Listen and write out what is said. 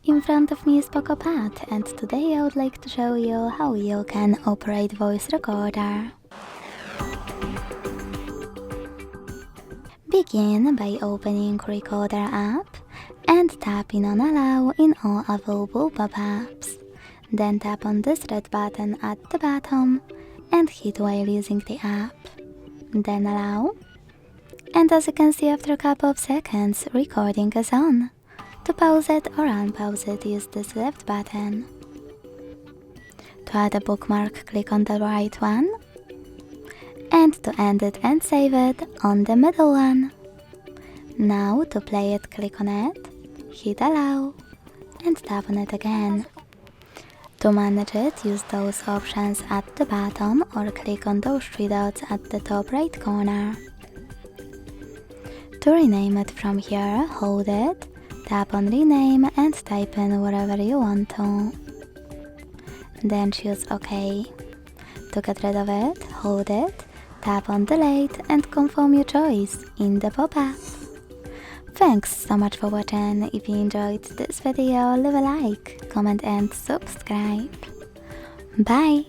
In front of me is Pad, and today I would like to show you how you can operate voice recorder. Begin by opening Recorder app and tapping on Allow in all available pop-ups. Then tap on this red button at the bottom and hit while using the app. Then Allow. And as you can see, after a couple of seconds, recording is on. To pause it or unpause it, use this left button. To add a bookmark, click on the right one. And to end it and save it, on the middle one. Now to play it, click on it, hit Allow, and tap on it again. To manage it, use those options at the bottom or click on those three dots at the top right corner. To rename it from here, hold it, tap on rename and type in wherever you want to. Then choose OK. To get rid of it, hold it, tap on delete and confirm your choice in the pop-up. Thanks so much for watching. If you enjoyed this video, leave a like, comment and subscribe. Bye!